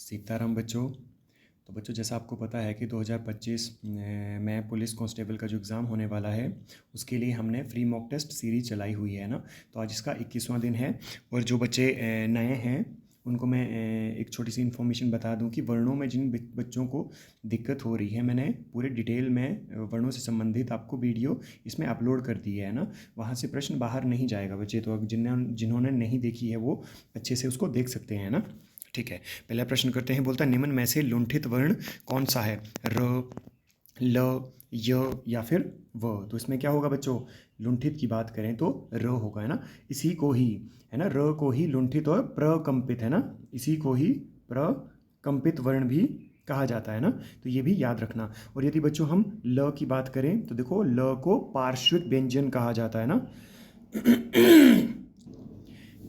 सीताराम बच्चों। तो बच्चों, जैसा आपको पता है कि 2025 में पुलिस कांस्टेबल का जो एग्ज़ाम होने वाला है, उसके लिए हमने फ्री मॉक टेस्ट सीरीज चलाई हुई है ना। तो आज इसका 21वां दिन है। और जो बच्चे नए हैं उनको मैं एक छोटी सी इन्फॉर्मेशन बता दूं कि वर्णों में जिन बच्चों को दिक्कत हो रही है, मैंने पूरे डिटेल में वर्णों से संबंधित आपको वीडियो इसमें अपलोड कर दी है ना। वहाँ से प्रश्न बाहर नहीं जाएगा बच्चे, तो अब जिन्होंने नहीं देखी है वो अच्छे से उसको देख सकते हैं ना। ठीक है, पहला प्रश्न करते हैं। बोलता है, निम्न में से लुंठित वर्ण कौन सा है? र, ल, य या फिर व। तो इसमें क्या होगा बच्चों? लुंठित की बात करें तो र होगा, है ना। इसी को ही, है ना, र को ही लुंठित और प्रकंपित, है ना, इसी को ही प्रकंपित वर्ण भी कहा जाता है ना। तो ये भी याद रखना। और यदि बच्चों हम ल की बात करें तो देखो, ल को पार्श्विक व्यंजन कहा जाता है ना।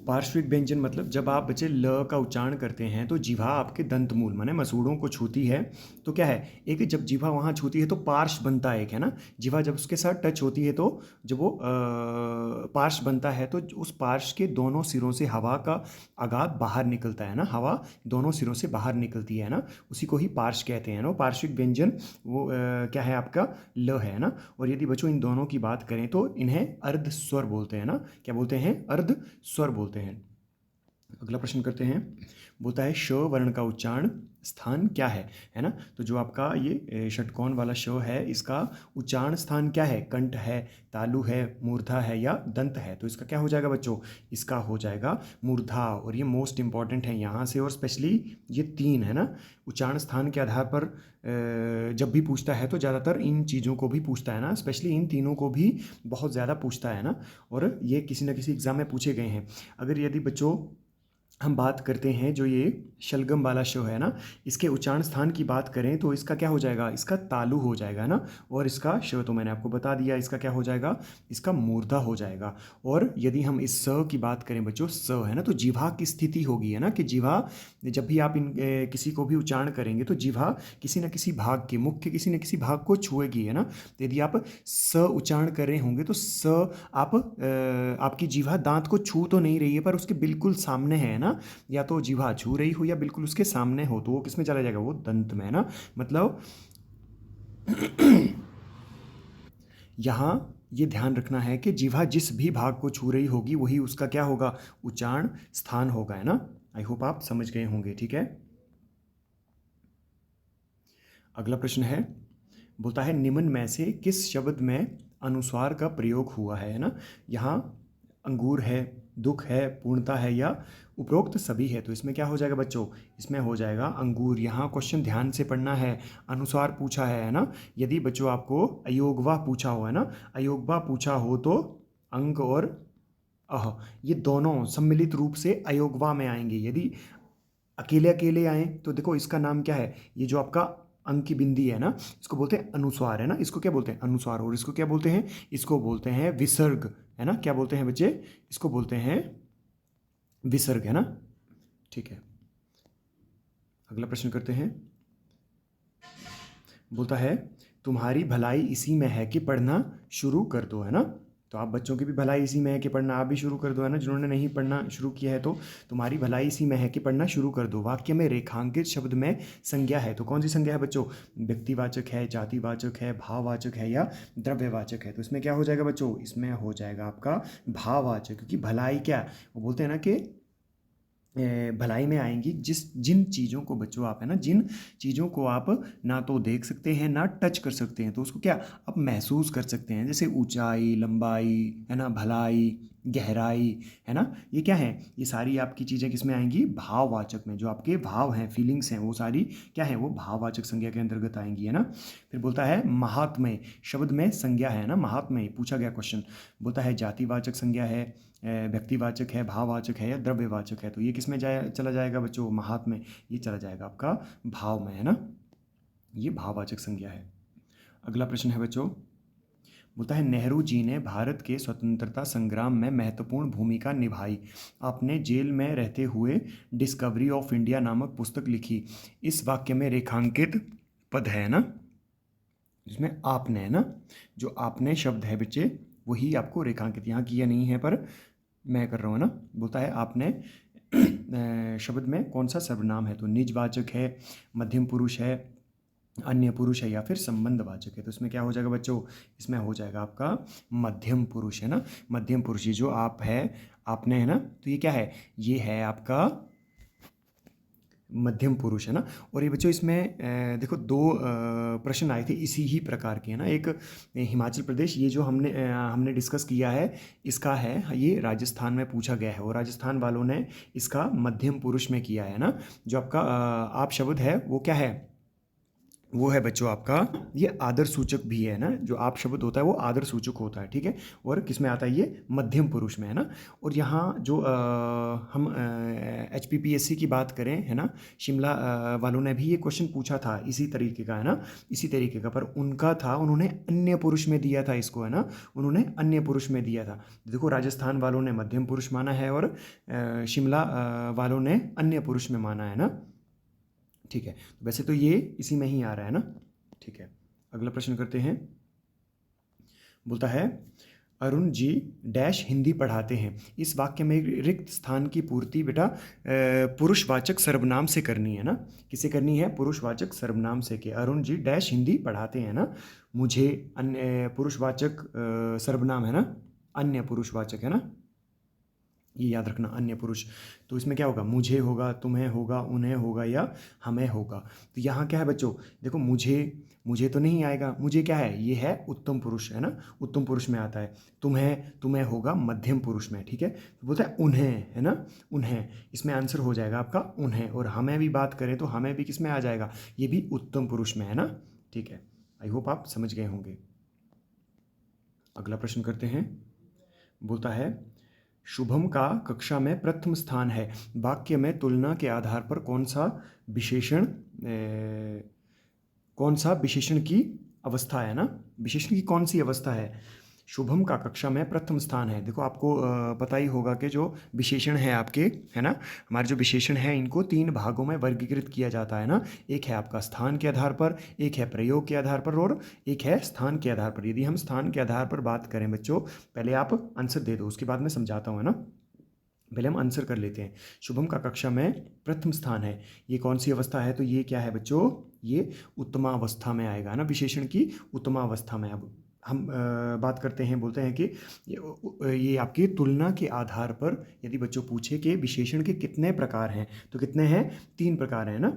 पार्श्विक व्यंजन मतलब जब आप बच्चे ल का उच्चारण करते हैं तो जिह्वा आपके दंतमूल माने मसूड़ों को छूती है। तो क्या है, एक जब जिह्वा वहाँ छूती है तो पार्श्व बनता है एक, है ना। जिह्वा जब उसके साथ टच होती है तो जब वो पार्श्व बनता है तो उस पार्श्व के दोनों सिरों से हवा का आगात बाहर निकलता है ना। हवा दोनों सिरों से बाहर निकलती है ना, उसी को ही पार्श्व कहते हैं ना। पार्श्विक व्यंजन वो क्या है आपका? ल है ना। और यदि बच्चों इन दोनों की बात करें तो इन्हें अर्ध स्वर बोलते हैं ना। क्या बोलते हैं? अर्ध स्वर बोलते हैं। अगला प्रश्न करते हैं। बोलता है, श वर्ण का उच्चारण स्थान क्या है ना। तो जो आपका ये षटकोण वाला श है, इसका उच्चारण स्थान क्या है? कंठ है, तालु है, मूर्धा है या दंत है? तो इसका क्या हो जाएगा बच्चों? इसका हो जाएगा मूर्धा। और ये मोस्ट इंपॉर्टेंट है यहाँ से, और स्पेशली ये तीन, है ना। उच्चारण स्थान के आधार पर जब भी पूछता है तो ज़्यादातर इन चीज़ों को भी पूछता है ना, स्पेशली इन तीनों को भी बहुत ज़्यादा पूछता है ना। और ये किसी न किसी एग्ज़ाम में पूछे गए हैं। अगर यदि बच्चों हम बात करते हैं जो ये शलगम वाला शो है ना, इसके उच्चारण स्थान की बात करें तो इसका क्या हो जाएगा? इसका तालु हो जाएगा ना। और इसका श तो मैंने आपको बता दिया, इसका क्या हो जाएगा? इसका मूर्धा हो जाएगा। और यदि हम इस स की बात करें बच्चों, स है ना, तो जिह्वा की स्थिति होगी, है ना, कि जिह्वा जब भी आप किसी को भी उच्चारण करेंगे तो जिह्वा किसी न किसी भाग के, मुख्य किसी न किसी भाग को छुएगी, है ना। तो यदि आप स उच्चारण कर रहे होंगे तो स आप आपकी जिह्वा दांत को छू तो नहीं रही है पर उसके बिल्कुल सामने है ना। या तो जिह्वा छू रही हो या बिल्कुल उसके सामने हो, तो वो किस में चला जाएगा? वो दंत में, है ना। मतलब यहाँ ये ध्यान रखना है कि जिह्वा जिस भी भाग को छू रही होगी वही उसका क्या होगा? उच्चारण स्थान होगा, है ना। आई होप आप समझ गए होंगे। ठीक है, अगला प्रश्न है। बोलता है, निम्न में से किस शब्द में अनुस्वार का प्रयोग हुआ है ना। यहाँ अंगूर है, दुख है, पूर्णता है या उपरोक्त सभी है? तो इसमें क्या हो जाएगा बच्चों? इसमें हो जाएगा अंगूर। यहाँ क्वेश्चन ध्यान से पढ़ना है। अनुस्वार पूछा है ना। यदि बच्चों आपको अयोगवा पूछा हो, है ना, अयोगवा पूछा हो तो अंग और अह ये दोनों सम्मिलित रूप से अयोगवा में आएंगे। यदि अकेले अकेले आए तो देखो इसका नाम क्या है? ये जो आपका अंक की बिंदी है ना, इसको बोलते हैं अनुस्वार, है ना। इसको क्या बोलते हैं? अनुस्वार। और इसको क्या बोलते हैं? इसको बोलते हैं विसर्ग, है ना। क्या बोलते हैं बच्चे? इसको बोलते हैं विसर्ग, है ना। ठीक है, अगला प्रश्न करते हैं। बोलता है, तुम्हारी भलाई इसी में है कि पढ़ना शुरू कर दो, है ना। तो आप बच्चों की भी भलाई इसी में है कि पढ़ना आप भी शुरू कर दो, है ना। जिन्होंने नहीं पढ़ना शुरू किया है तो तुम्हारी भलाई इसी में है कि पढ़ना शुरू कर दो। वाक्य में रेखांकित शब्द में संज्ञा है, तो कौन सी संज्ञा है बच्चों? व्यक्तिवाचक है, जातिवाचक है, भाववाचक है या द्रव्यवाचक है? तो इसमें क्या हो जाएगा बच्चों? इसमें हो जाएगा आपका भाववाचक, क्योंकि भलाई क्या, वो बोलते हैं ना कि भलाई में आएंगी जिन चीज़ों को बच्चों आप, है ना, जिन चीज़ों को आप ना तो देख सकते हैं ना टच कर सकते हैं, तो उसको क्या आप महसूस कर सकते हैं। जैसे ऊंचाई, लंबाई, है ना, भलाई, गहराई, है ना। ये क्या है? ये सारी आपकी चीज़ें किस में आएंगी? भाववाचक में। जो आपके भाव हैं, फीलिंग्स हैं, वो सारी क्या है? वो भाववाचक संज्ञा के अंतर्गत आएंगी, है ना। फिर बोलता है, महात्म्य शब्द में संज्ञा है ना। महात्म्य पूछा गया क्वेश्चन। बोलता है, जातिवाचक संज्ञा है, व्यक्तिवाचक है, भाववाचक है या द्रव्यवाचक है? तो ये किस में चला जाएगा बच्चों? महात्म्य। ये चला जाएगा आपका भाव में, है ना। ये भाववाचक संज्ञा है। अगला प्रश्न है बच्चों। बोलता है, नेहरू जी ने भारत के स्वतंत्रता संग्राम में महत्वपूर्ण भूमिका निभाई। आपने जेल में रहते हुए डिस्कवरी ऑफ इंडिया नामक पुस्तक लिखी। इस वाक्य में रेखांकित पद है ना, जिसमें आपने, है ना, जो आपने शब्द है बच्चे वही आपको रेखांकित यहाँ किया नहीं है पर मैं कर रहा हूँ ना। बोलता है, आपने शब्द में कौन सा सर्वनाम है, तो निजवाचक है, मध्यम पुरुष है, अन्य पुरुष है या फिर संबंधवाचक है। तो इसमें क्या हो जाएगा बच्चों, इसमें हो जाएगा आपका मध्यम पुरुष, है ना। मध्यम पुरुष, ये जो आप है, आपने, है ना, तो ये क्या है, ये है आपका मध्यम पुरुष, है ना। और ये बच्चों इसमें देखो दो प्रश्न आए थे इसी ही प्रकार के, है ना। एक हिमाचल प्रदेश, ये जो हमने डिस्कस किया है, इसका है, ये राजस्थान में पूछा गया है और राजस्थान वालों ने इसका मध्यम पुरुष में किया है ना। जो आपका आप शब्द है वो क्या है, वो है बच्चों आपका ये आदर सूचक भी है ना। जो आप शब्द होता है वो आदर सूचक होता है, ठीक है। और किस में आता है, ये मध्यम पुरुष में, है ना। और यहाँ जो हम HPPSC की बात करें, है ना, शिमला वालों ने भी ये क्वेश्चन पूछा था इसी तरीके का, है ना, इसी तरीके का, पर उनका था, उन्होंने अन्य पुरुष में दिया था इसको, है ना, उन्होंने अन्य पुरुष में दिया था। देखो राजस्थान वालों ने मध्यम पुरुष माना है और शिमला वालों ने अन्य पुरुष में माना है ना, ठीक है। वैसे तो ये इसी में ही आ रहा है ना, ठीक है। अगला प्रश्न करते हैं। बोलता है अरुण जी डैश हिंदी पढ़ाते हैं, इस वाक्य में रिक्त स्थान की पूर्ति बेटा पुरुषवाचक सर्वनाम से करनी है ना। किसे करनी है, पुरुषवाचक सर्वनाम से। के अरुण जी डैश हिंदी पढ़ाते हैं ना, मुझे अन्य पुरुषवाचक सर्वनाम है ना, अन्य पुरुषवाचक, है ना, ये याद रखना, अन्य पुरुष। तो इसमें क्या होगा, मुझे होगा, तुम्हें होगा, उन्हें होगा या हमें होगा। तो यहाँ क्या है बच्चों, देखो मुझे तो नहीं आएगा, मुझे क्या है, ये है उत्तम पुरुष, है ना, उत्तम पुरुष में आता है। तुम्हें होगा मध्यम पुरुष में, ठीक है। तो बोलता है उन्हें, है ना, उन्हें, इसमें आंसर हो जाएगा आपका उन्हें। और हमें भी बात करें तो हमें भी किस में आ जाएगा, ये भी उत्तम पुरुष में, है ना, ठीक है। आई होप आप समझ गए होंगे। अगला प्रश्न करते हैं। बोलता है शुभम का कक्षा में प्रथम स्थान है, वाक्य में तुलना के आधार पर कौन सा विशेषण की अवस्था है ना, विशेषण की कौन सी अवस्था है। शुभम का कक्षा में प्रथम स्थान है। देखो आपको पता ही होगा कि जो विशेषण है आपके, है ना, हमारे जो विशेषण है इनको 3 भागों में वर्गीकृत किया जाता है ना। एक है आपका स्थान के आधार पर, एक है प्रयोग के आधार पर और एक है स्थान के आधार पर। यदि हम स्थान के आधार पर बात करें बच्चों, पहले आप आंसर दे दो, उसके बाद मैं समझाता हूँ, है ना। पहले हम आंसर कर लेते हैं। शुभम का कक्षा में प्रथम स्थान है, ये कौन सी अवस्था है, तो ये क्या है बच्चों, ये उत्तमावस्था में आएगा ना, विशेषण की उत्तमावस्था में। अब हम बात करते हैं, बोलते हैं कि ये आपकी तुलना के आधार पर यदि बच्चों पूछे कि विशेषण के कितने प्रकार हैं, तो कितने हैं, 3 प्रकार हैं ना।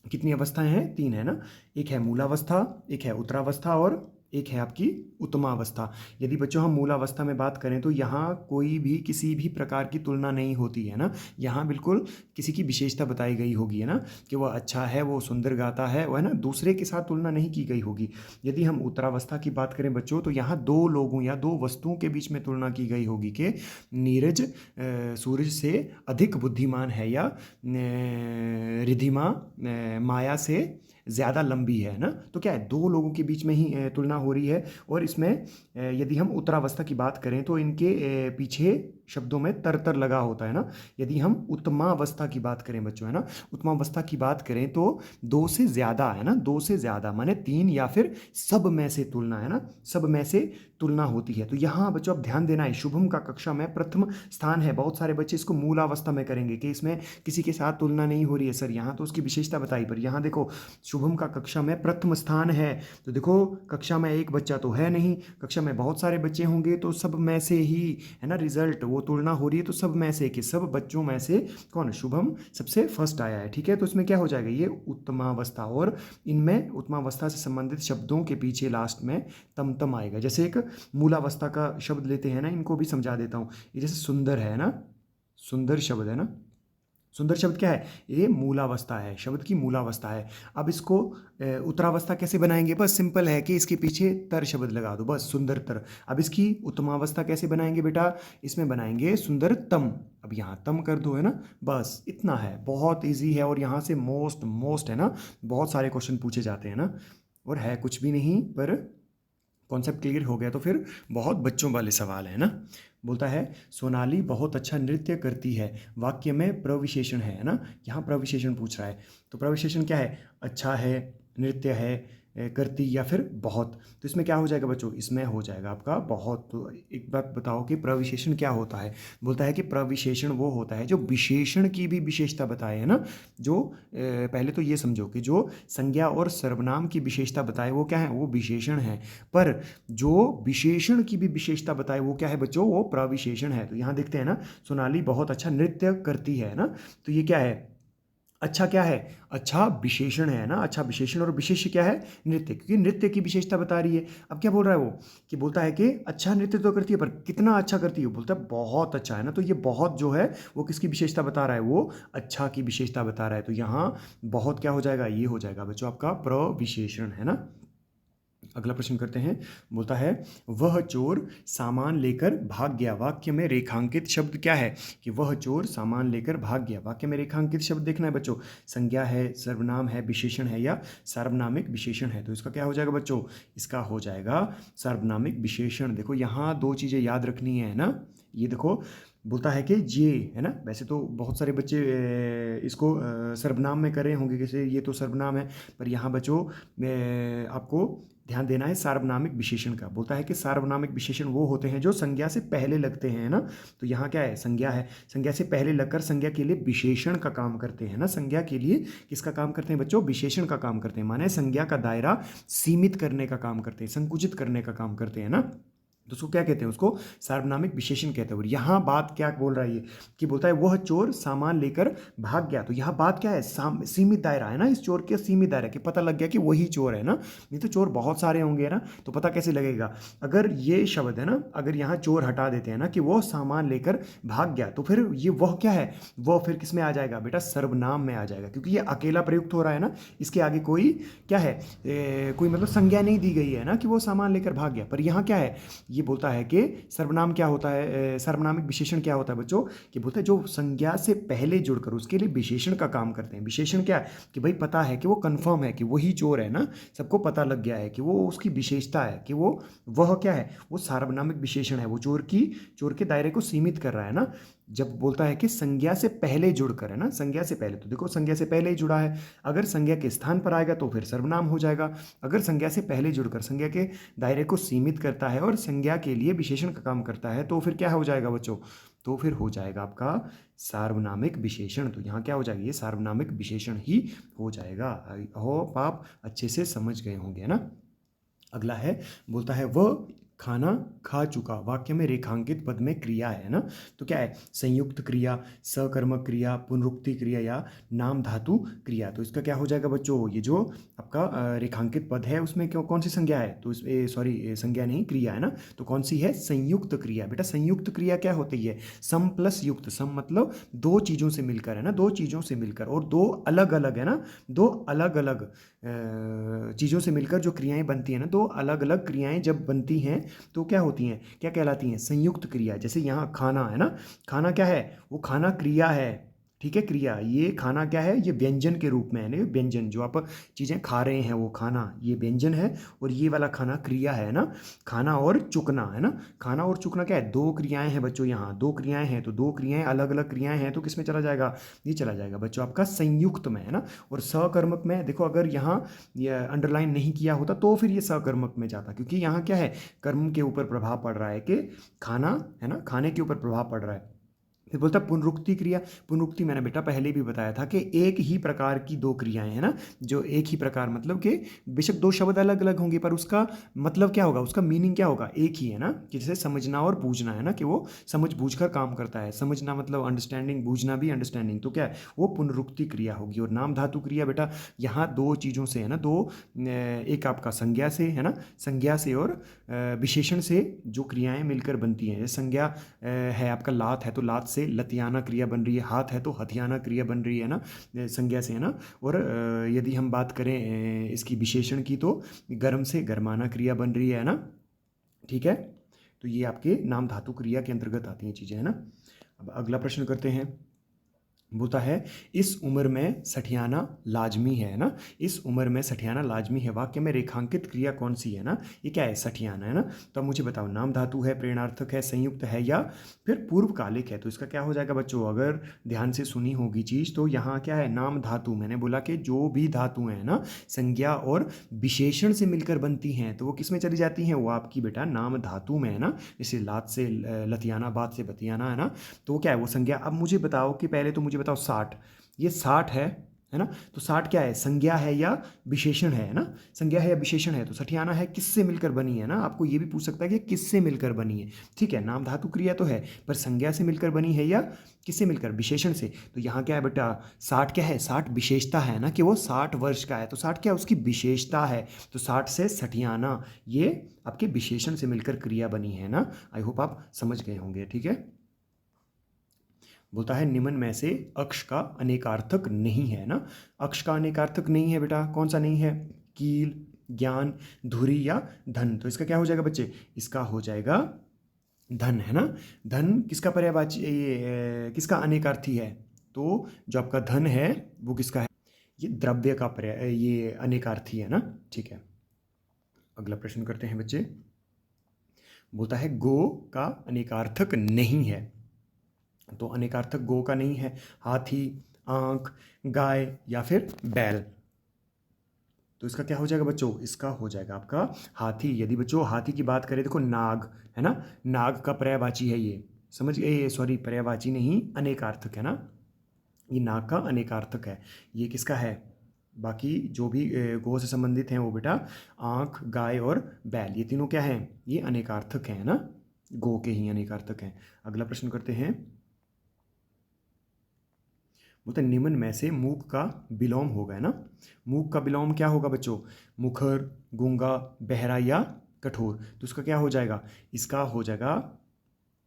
कितनी अवस्थाएं हैं, 3 है ना। एक है मूलावस्था, एक है उत्तरावस्था और एक है आपकी उत्तमावस्था। यदि बच्चों हम मूलावस्था में बात करें तो यहाँ कोई भी किसी भी प्रकार की तुलना नहीं होती है ना। यहाँ बिल्कुल किसी की विशेषता बताई गई होगी, है ना, कि वह अच्छा है, वो सुंदर गाता है, वो, है ना, दूसरे के साथ तुलना नहीं की गई होगी। यदि हम उत्तरावस्था की बात करें बच्चों, तो यहाँ 2 लोगों या 2 वस्तुओं के बीच में तुलना की गई होगी कि नीरज सूरज से अधिक बुद्धिमान है या रिधिमा माया से ज़्यादा लंबी है ना। तो क्या है, 2 लोगों के बीच में ही तुलना हो रही है। और इसमें यदि हम उत्तरावस्था की बात करें तो इनके पीछे शब्दों में तर लगा होता है ना। यदि हम उत्तमावस्था की बात करें बच्चों, है ना, उत्तमावस्था की बात करें तो 2 से ज़्यादा, है ना, 2 से ज़्यादा माने 3 या फिर सब में से तुलना, है ना, सब में से तुलना होती है। तो यहाँ बच्चों आप ध्यान देना है, शुभम का कक्षा में प्रथम स्थान है। बहुत सारे बच्चे इसको मूलावस्था में करेंगे कि इसमें किसी के साथ तुलना नहीं हो रही है सर, यहाँ तो उसकी विशेषता बताई, पर यहाँ देखो शुभम का कक्षा में प्रथम स्थान है। तो देखो कक्षा में एक बच्चा तो है नहीं, कक्षा में बहुत सारे बच्चे होंगे तो सब में से ही, है ना, रिजल्ट वो तुलना हो रही है, तो सब में से, कि सब बच्चों में से कौन, शुभम सबसे फर्स्ट आया है, ठीक है। तो इसमें क्या हो जाएगा, ये उत्तमावस्था। और इनमें उत्तमावस्था से संबंधित शब्दों के पीछे लास्ट में तम आएगा। जैसे एक मूलावस्था का शब्द लेते हैं ना, इनको भी समझा देता हूँ। ये जैसे सुंदर है ना, सुंदर शब्द है ना, सुंदर शब्द क्या है, ये मूलावस्था है, शब्द की मूलावस्था है। अब इसको उत्तरावस्था कैसे बनाएंगे, बस सिंपल है कि इसके पीछे तर शब्द लगा दो, बस सुंदरतर। अब इसकी उत्तमावस्था कैसे बनाएंगे बेटा, इसमें बनाएंगे सुंदरतम, अब यहाँ तम कर दो, है ना, बस इतना है, बहुत इजी है। और यहाँ से मोस्ट है ना, बहुत सारे क्वेश्चन पूछे जाते हैं ना, और है कुछ भी नहीं, पर कॉन्सेप्ट क्लियर हो गया तो फिर बहुत बच्चों वाले सवाल है ना। बोलता है सोनाली बहुत अच्छा नृत्य करती है, वाक्य में प्रविशेषण है ना, यहाँ प्रविशेषण पूछ रहा है। तो प्रविशेषण क्या है, अच्छा है, नृत्य है, करती या फिर बहुत। तो इसमें क्या हो जाएगा बच्चों, इसमें हो जाएगा आपका बहुत। तो एक बात बताओ कि प्रविशेषण क्या होता है। बोलता है कि प्रविशेषण वो होता है जो विशेषण की भी विशेषता बताए, है ना। जो पहले तो ये समझो कि जो संज्ञा और सर्वनाम की विशेषता बताए वो क्या है, वो विशेषण है। पर जो विशेषण की भी विशेषता बताए वो क्या है बच्चों, वो प्रविशेषण है। तो यहाँ देखते हैं ना, सोनाली बहुत अच्छा नृत्य करती है ना। तो ये क्या है, अच्छा क्या है, अच्छा विशेषण है ना। अच्छा विशेषण और विशेष्य क्या है, नृत्य, क्योंकि नृत्य की विशेषता बता रही है। अब क्या बोल रहा है वो, कि बोलता है कि अच्छा नृत्य तो करती है पर कितना अच्छा करती है, बोलता है बहुत अच्छा, है ना। तो ये बहुत जो है वो किसकी विशेषता बता रहा है, वो अच्छा की विशेषता बता रहा है। तो यहाँ बहुत क्या हो जाएगा, ये हो जाएगा बच्चों आपका प्रविशेषण, है ना। अगला प्रश्न करते हैं। बोलता है वह चोर सामान लेकर भाग गया। वाक्य में रेखांकित शब्द क्या है, कि वह चोर सामान लेकर भाग गया। वाक्य में रेखांकित शब्द देखना है बच्चों, संज्ञा है, सर्वनाम है, विशेषण है या सार्वनामिक विशेषण है। तो इसका क्या हो जाएगा बच्चों, इसका हो जाएगा सार्वनामिक विशेषण। देखो यहाँ दो चीज़ें याद रखनी है ना। ये देखो बोलता है कि ये, है ना, वैसे तो बहुत सारे बच्चे इसको सर्वनाम में कर रहे होंगे, जैसे ये तो सर्वनाम है, पर यहाँ बच्चों आपको ध्यान देना है सार्वनामिक विशेषण का। बोलता है कि सार्वनामिक विशेषण वो होते हैं जो संज्ञा से पहले लगते हैं ना। तो यहाँ क्या है, संज्ञा है, संज्ञा से पहले लगकर संज्ञा के लिए विशेषण का काम करते हैं ना। संज्ञा के लिए किसका काम करते हैं बच्चों, विशेषण का काम करते हैं। माने संज्ञा का दायरा सीमित करने का काम करते हैं, संकुचित करने का काम करते हैं ना। तो उसको क्या कहते हैं, उसको सार्वनामिक विशेषण कहते हैं। और यहाँ बात क्या बोल रहा है ये, कि बोलता है वह चोर सामान लेकर भाग गया। तो यहाँ बात क्या है, सीमित दायरा है ना, इस चोर के सीमित दायरा कि पता लग गया कि वही चोर है ना। नहीं तो चोर बहुत सारे होंगे ना, तो पता कैसे लगेगा। अगर ये शब्द है ना, अगर यहाँ चोर हटा देते हैं ना कि वो सामान लेकर भाग गया, तो फिर ये वह क्या है, वह फिर किस में आ जाएगा बेटा, सर्वनाम में आ जाएगा, क्योंकि ये अकेला प्रयुक्त हो रहा है ना। इसके आगे कोई क्या है, कोई मतलब संज्ञा नहीं दी गई है ना कि वो सामान लेकर भाग गया। पर यहाँ क्या है, ये बोलता है कि सर्वनाम क्या होता है, सर्वनामिक विशेषण क्या होता है बच्चों, कि बोलता है जो संज्ञा से पहले जुड़कर उसके लिए विशेषण का काम करते हैं। विशेषण क्या है, कि भाई पता है कि वो कंफर्म है कि वही चोर है ना, सबको पता लग गया है कि वो, उसकी विशेषता है कि वो, वह क्या है, वो सार्वनामिक विशेषण है, वो चोर के दायरे को सीमित कर रहा है ना। जब बोलता है कि संज्ञा से पहले जुड़कर, है ना, संज्ञा से पहले, तो देखो संज्ञा से पहले ही जुड़ा है। अगर संज्ञा के स्थान पर आएगा तो फिर सर्वनाम हो जाएगा। अगर संज्ञा से पहले जुड़कर संज्ञा के दायरे को सीमित करता है और संज्ञा के लिए विशेषण का काम करता है, तो फिर क्या हो जाएगा बच्चों, तो फिर हो जाएगा आपका सार्वनामिक विशेषण। तो यहाँ क्या हो जाएगा, ये सार्वनामिक विशेषण ही हो जाएगा। आई होप आप अच्छे से समझ गए होंगे ना। अगला है, बोलता है वह खाना खा चुका। वाक्य में रेखांकित पद में क्रिया है ना। तो क्या है, संयुक्त क्रिया, सकर्मक क्रिया, पुनरुक्ति क्रिया या नाम धातु क्रिया। तो इसका क्या हो जाएगा बच्चों, ये जो आपका रेखांकित पद है उसमें क्यों, कौन सी संज्ञा है, तो सॉरी संज्ञा नहीं, क्रिया है ना। तो कौन सी है, संयुक्त क्रिया। बेटा संयुक्त क्रिया क्या होती है, सम प्लस युक्त। सम मतलब दो चीज़ों से मिलकर, है ना, दो चीज़ों से मिलकर, और दो अलग अलग, है ना, दो अलग अलग चीज़ों से मिलकर जो क्रियाएं बनती हैं ना, दो अलग अलग क्रियाएं जब बनती हैं तो क्या होती हैं, क्या कहलाती हैं, संयुक्त क्रिया। जैसे यहाँ खाना है ना, खाना क्या है, वो खाना क्रिया है, ठीक है, क्रिया। ये खाना क्या है, ये व्यंजन के रूप में है ना, व्यंजन जो आप चीज़ें खा रहे हैं वो खाना, ये व्यंजन है, और ये वाला खाना क्रिया है ना। खाना और चुकना, है ना, खाना और चुकना क्या है, दो क्रियाएं हैं बच्चों, यहाँ दो क्रियाएं हैं, तो दो क्रियाएं अलग अलग क्रियाएं हैं, तो किस में चला जाएगा, ये चला जाएगा बच्चों आपका संयुक्त में, है ना। और सकर्मक में देखो, अगर यहाँ ये अंडरलाइन नहीं किया होता तो फिर ये सकर्मक में जाता, क्योंकि यहाँ क्या है, कर्म के ऊपर प्रभाव पड़ रहा है कि खाना, है ना, खाने के ऊपर प्रभाव पड़ रहा है। फिर बोलता है पुनरुक्ति क्रिया। पुनरुक्ति मैंने बेटा पहले भी बताया था कि एक ही प्रकार की दो क्रियाएं हैं ना, जो एक ही प्रकार मतलब कि बेशक दो शब्द अलग अलग होंगे पर उसका मतलब क्या होगा, उसका मीनिंग क्या होगा, एक ही है ना। कि जैसे समझना और बूझना, है ना, कि वो समझ बूझ कर काम करता है। समझना मतलब अंडरस्टैंडिंग, बूझना भी अंडरस्टैंडिंग, तो क्या है, वो पुनरुक्ति क्रिया होगी। और नाम धातु क्रिया बेटा यहाँ दो चीज़ों से, है ना, दो, एक आपका संज्ञा से, है ना, संज्ञा से और विशेषण से जो क्रियाएं मिलकर बनती हैं। जैसे संज्ञा है आपका लात है, तो लात से लतियाना क्रिया बन रही है, हाथ है तो हथियाना क्रिया बन रही है ना, संज्ञा से, है ना। और यदि हम बात करें इसकी विशेषण की, तो गर्म से गरमाना क्रिया बन रही है ना, ठीक है। तो ये आपके नाम धातु क्रिया के अंतर्गत आती हैं चीज़ें, है ना। अब अगला प्रश्न करते हैं। बोलता है इस उम्र में सठियाना लाजमी है ना, इस उम्र में सठियाना लाजमी है। वाक्य में रेखांकित क्रिया कौन सी है ना, ये क्या है, सठियाना है ना। तो अब मुझे बताओ, नाम धातु है, प्रेरणार्थक है, संयुक्त है या फिर पूर्वकालिक है। तो इसका क्या हो जाएगा बच्चों, अगर ध्यान से सुनी होगी चीज़ तो यहाँ क्या है, नाम धातु। मैंने बोला कि जो भी धातु है ना संज्ञा और विशेषण से मिलकर बनती हैं तो वो किस में चली जाती हैं, वो आपकी बेटा नाम धातु में है ना। जैसे लात से लतियाना, बात से बतियाना है ना, तो वो क्या है, वो संज्ञा। अब मुझे बताओ कि पहले तो मुझे बताओ 60, ये 60 है ना। तो 60 क्या है, संज्ञा है या विशेषण है ना, संज्ञा है या विशेषण है। तो सठियाना है किससे मिलकर बनी है ना, आपको ये भी पूछ सकता है कि किससे मिलकर बनी है। ठीक है, नाम धातु क्रिया तो है पर संज्ञा से मिलकर बनी है या किससे मिलकर, विशेषण से। तो यहाँ क्या है बेटा, 60 क्या है, 60 विशेषता है ना कि वो 60 वर्ष का है, तो 60 क्या है, उसकी विशेषता है। तो 60 से सठियाना ये आपके विशेषण से मिलकर क्रिया बनी है ना। आई होप आप समझ गए होंगे। ठीक है, बोलता है निम्न में से अक्ष का अनेकार्थक नहीं है ना। अक्ष का अनेकार्थक नहीं है बेटा, कौन सा नहीं है, कील, ज्ञान, धुरी या धन। तो इसका क्या हो जाएगा बच्चे, इसका हो जाएगा धन है ना। धन किसका पर्यायवाची, ये किसका अनेकार्थी है, तो जो आपका धन है वो किसका है, ये द्रव्य का पर्याय, ये अनेकार्थी है ना। ठीक है, अगला प्रश्न करते हैं बच्चे। बोलता है गो का अनेकार्थक नहीं है। तो अनेकार्थक गो का नहीं है, हाथी, आंख, गाय या फिर बैल। तो इसका क्या हो जाएगा बच्चों, इसका हो जाएगा आपका हाथी। यदि बच्चों हाथी की बात करें, देखो नाग है ना, नाग का पर्यायवाची है ये, समझ गए, सॉरी पर्यायवाची नहीं अनेकार्थक है ना, ये नाग का अनेकार्थक है। ये किसका है, बाकी जो भी गो से संबंधित हैं वो बेटा आंख, गाय और बैल, ये तीनों क्या हैं, ये अनेकार्थक हैं ना, गो के ही अनेकार्थक हैं। अगला प्रश्न करते हैं। बोलते हैं निम्न में से मूक का विलोम होगा है ना। मूक का विलोम क्या होगा बच्चों, मुखर, गूंगा, बहरा या कठोर। तो इसका क्या हो जाएगा, इसका हो जाएगा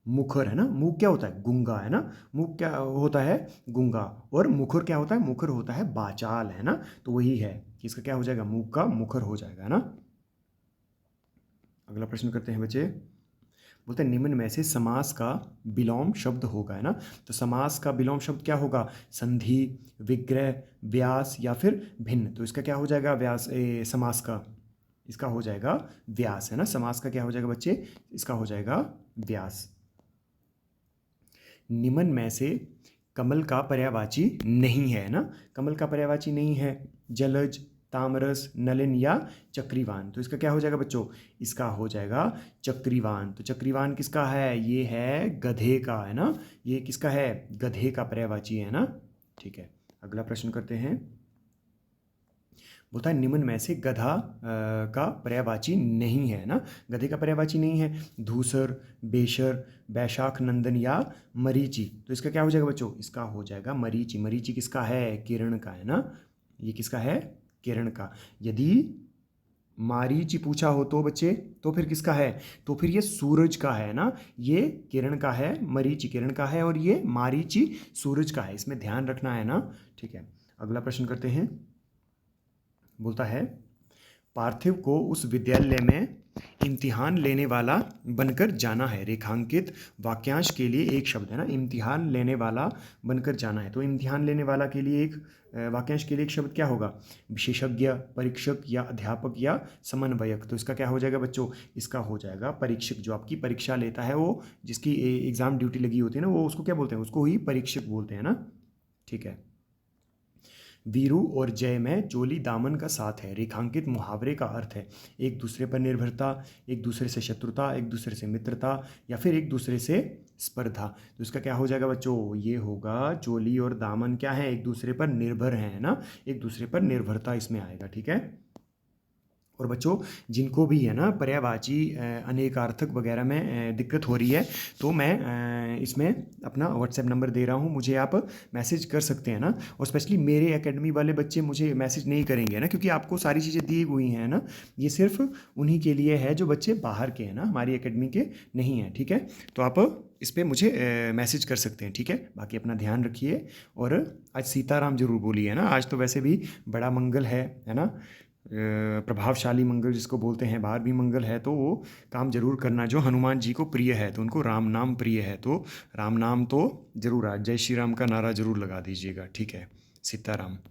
मुखर है ना। मूक क्या होता है, गूंगा है ना, मूक क्या होता है, गूंगा। और मुखर क्या होता है, मुखर होता है बाचाल है ना। तो वही है कि इसका क्या हो जाएगा, मूक का मुखर हो जाएगा है ना। अगला प्रश्न करते हैं बच्चे। बोलते हैं निम्न में से समास का विलोम शब्द होगा है ना। तो समास का विलोम शब्द क्या होगा, संधि, विग्रह, व्यास या फिर भिन्न। तो इसका क्या हो जाएगा, व्यास, समास का, इसका हो जाएगा व्यास है ना। समास का क्या हो जाएगा बच्चे, इसका हो जाएगा व्यास। निम्न में से कमल का पर्यायवाची नहीं है ना। कमल का पर्यायवाची नहीं है, जलज, तामरस, नलिन या चक्रीवान। तो इसका क्या हो जाएगा बच्चों, इसका हो जाएगा चक्रीवान। तो चक्रीवान किसका है, ये है गधे का है ना, ये किसका है, गधे का पर्यायवाची है ना। ठीक है, अगला प्रश्न करते हैं। बोलता है निम्न में से गधा का पर्यायवाची नहीं है ना। गधे का पर्यायवाची नहीं है, धूसर, बेशर, बैशाख नंदन या मरीचि। तो इसका क्या हो जाएगा बच्चों, इसका हो जाएगा मरीचि। मरीचि किसका है, किरण का है ना, ये किसका है, किरण का। यदि मारीचि पूछा हो तो बच्चे, तो फिर किसका है, तो फिर ये सूरज का है ना। ये किरण का है, मरीचि किरण का है और ये मारीचि सूरज का है, इसमें ध्यान रखना है ना। ठीक है, अगला प्रश्न करते हैं। बोलता है पार्थिव को उस विद्यालय में इम्तिहान लेने वाला बनकर जाना है। रेखांकित वाक्यांश के लिए एक शब्द है ना, इम्तिहान लेने वाला बनकर जाना है। तो इम्तिहान लेने वाला के लिए एक वाक्यांश के लिए एक शब्द क्या होगा, विशेषज्ञ, परीक्षक या अध्यापक या समन्वयक। तो इसका क्या हो जाएगा बच्चों, इसका हो जाएगा परीक्षक। जो आपकी परीक्षा लेता है, वो जिसकी एग्ज़ाम ड्यूटी लगी होती है ना, वो उसको क्या बोलते हैं, उसको ही परीक्षक बोलते हैं ना। ठीक है, वीरू और जय में चोली दामन का साथ है। रेखांकित मुहावरे का अर्थ है एक दूसरे पर निर्भरता, एक दूसरे से शत्रुता, एक दूसरे से मित्रता या फिर एक दूसरे से स्पर्धा। तो इसका क्या हो जाएगा बच्चों, ये होगा चोली और दामन क्या है, एक दूसरे पर निर्भर है ना, एक दूसरे पर निर्भरता इसमें आएगा। ठीक है, और बच्चों जिनको भी है ना पर्यायवाची अनेकार्थक वगैरह में दिक्कत हो रही है, तो मैं इसमें अपना व्हाट्सएप नंबर दे रहा हूँ, मुझे आप मैसेज कर सकते हैं ना। और स्पेशली मेरे एकेडमी वाले बच्चे मुझे मैसेज नहीं करेंगे ना, क्योंकि आपको सारी चीज़ें दी हुई हैं ना, ये सिर्फ उन्हीं के लिए है जो बच्चे बाहर के हैं ना, हमारी एकेडमी के नहीं हैं। ठीक है, तो आप इस पर मुझे मैसेज कर सकते हैं। ठीक है, बाकी अपना ध्यान रखिए और आज सीताराम जरूर बोलिए ना। आज तो वैसे भी बड़ा मंगल है ना, प्रभावशाली मंगल जिसको बोलते हैं, बाहर भी मंगल है, तो वो काम जरूर करना जो हनुमान जी को प्रिय है। तो उनको राम नाम प्रिय है, तो राम नाम तो जरूर आज जय श्री राम का नारा जरूर लगा दीजिएगा। ठीक है, सीताराम।